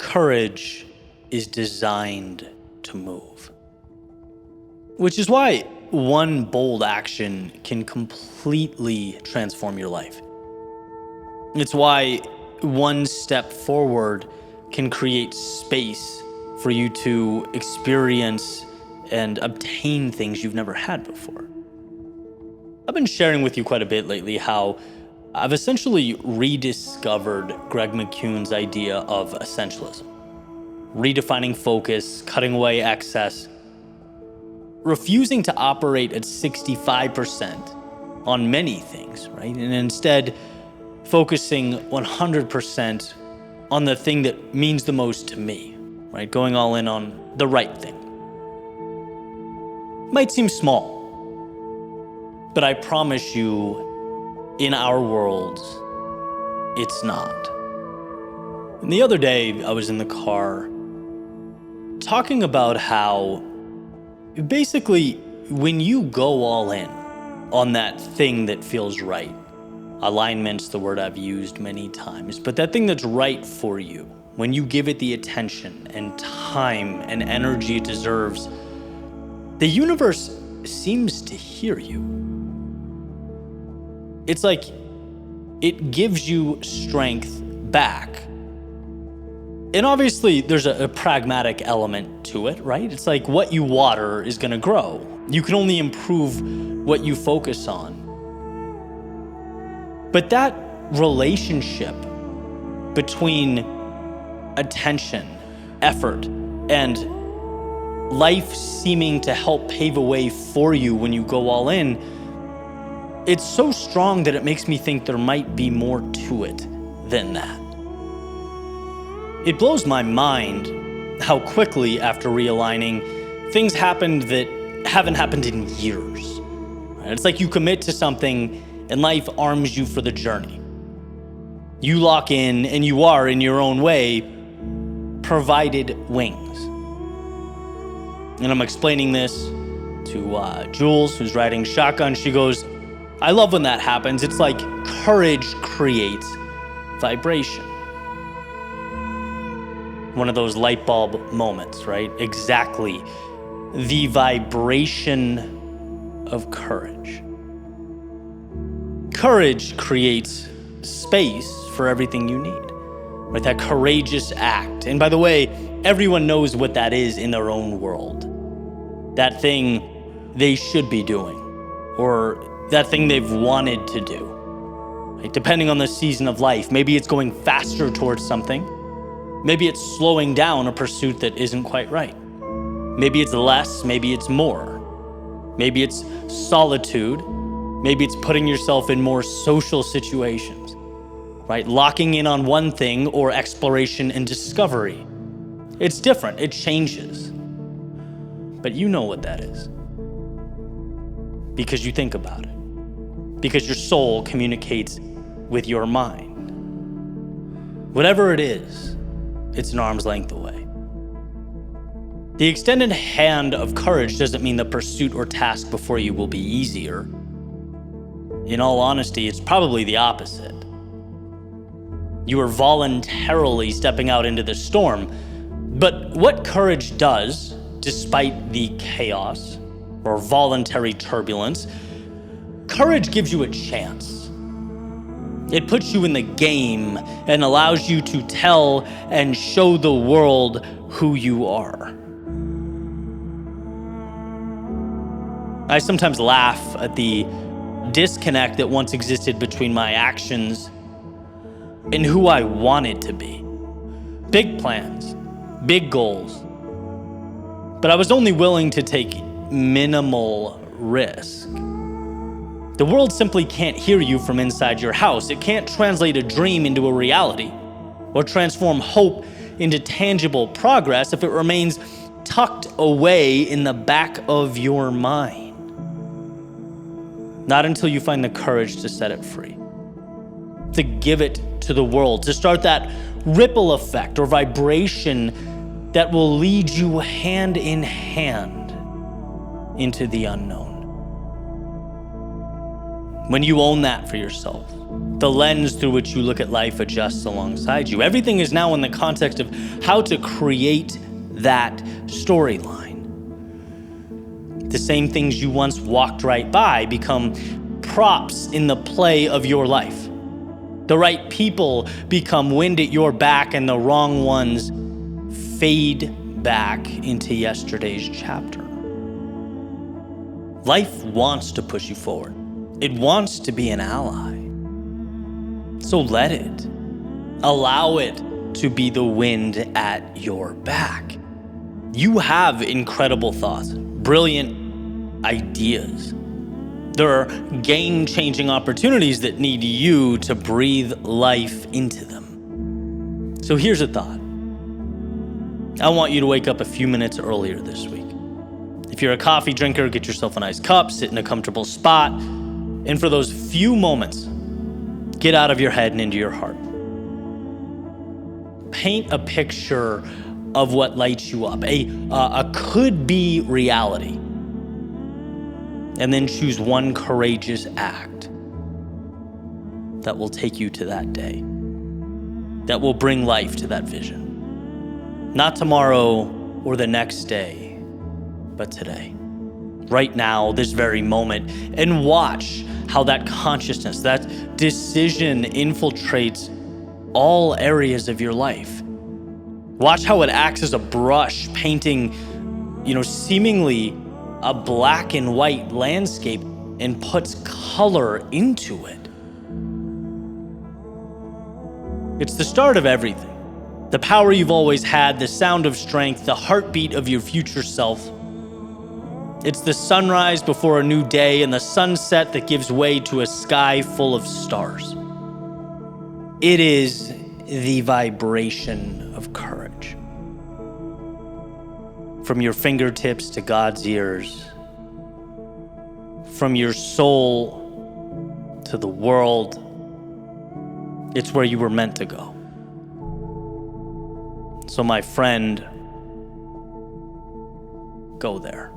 Courage is designed to move. Which is why one bold action can completely transform your life. It's why one step forward can create space for you to experience and obtain things you've never had before. I've been sharing with you quite a bit lately how I've essentially rediscovered Greg McKeown's idea of essentialism. Redefining focus, cutting away excess, refusing to operate at 65% on many things, right? And instead focusing 100% on the thing that means the most to me, right? Going all in on the right thing. Might seem small, but I promise you, in our world, it's not. And the other day, I was in the car talking about how basically when you go all in on that thing that feels right, alignment's the word I've used many times, but that thing that's right for you, when you give it the attention and time and energy it deserves, the universe seems to hear you. It's like it gives you strength back. And obviously there's a pragmatic element to it, right? It's like what you water is gonna grow. You can only improve what you focus on. But that relationship between attention, effort, and life seeming to help pave a way for you when you go all in, it's so strong that it makes me think there might be more to it than that. It blows my mind how quickly, after realigning, things happened that haven't happened in years. It's like you commit to something and life arms you for the journey. You lock in and you are, in your own way, provided wings. And I'm explaining this to Jules, who's riding shotgun. She goes, I love when that happens. It's like courage creates vibration. One of those light bulb moments, right? Exactly. The vibration of courage. Courage creates space for everything you need, right? That courageous act. And by the way, everyone knows what that is in their own world. That thing they should be doing, or that thing they've wanted to do, right? Depending on the season of life. Maybe it's going faster towards something. Maybe it's slowing down a pursuit that isn't quite right. Maybe it's less, maybe it's more. Maybe it's solitude. Maybe it's putting yourself in more social situations, right? Locking in on one thing or exploration and discovery. It's different, it changes. But you know what that is. Because you think about it. Because your soul communicates with your mind. Whatever it is, it's an arm's length away. The extended hand of courage doesn't mean the pursuit or task before you will be easier. In all honesty, it's probably the opposite. You are voluntarily stepping out into the storm. But what courage does, despite the chaos or voluntary turbulence, courage gives you a chance. It puts you in the game and allows you to tell and show the world who you are. I sometimes laugh at the disconnect that once existed between my actions and who I wanted to be. Big plans, big goals. But I was only willing to take minimal risk. The world simply can't hear you from inside your house. It can't translate a dream into a reality or transform hope into tangible progress if it remains tucked away in the back of your mind. Not until you find the courage to set it free, to give it to the world, to start that ripple effect or vibration that will lead you hand in hand into the unknown. when you own that for yourself, the lens through which you look at life adjusts alongside you. Everything is now in the context of how to create that storyline. The same things you once walked right by become props in the play of your life. The right people become wind at your back, and the wrong ones fade back into yesterday's chapter. Life wants to push you forward. It wants to be an ally. So let it. Allow it to be the wind at your back. You have incredible thoughts, brilliant ideas. There are game-changing opportunities that need you to breathe life into them. So here's a thought. I want you to wake up a few minutes earlier this week. If you're a coffee drinker, get yourself a nice cup, sit in a comfortable spot, and for those few moments, get out of your head and into your heart. Paint a picture of what lights you up, a could-be reality, and then choose one courageous act that will take you to that day, that will bring life to that vision. Not tomorrow or the next day, but today, right now, this very moment, and watch how that consciousness, that decision infiltrates all areas of your life. Watch how it acts as a brush, painting, seemingly a black and white landscape and puts color into it. It's the start of everything. The power you've always had, the sound of strength, the heartbeat of your future self. It's the sunrise before a new day and the sunset that gives way to a sky full of stars. It is the vibration of courage. From your fingertips to God's ears, from your soul to the world, it's where you were meant to go. So my friend, go there.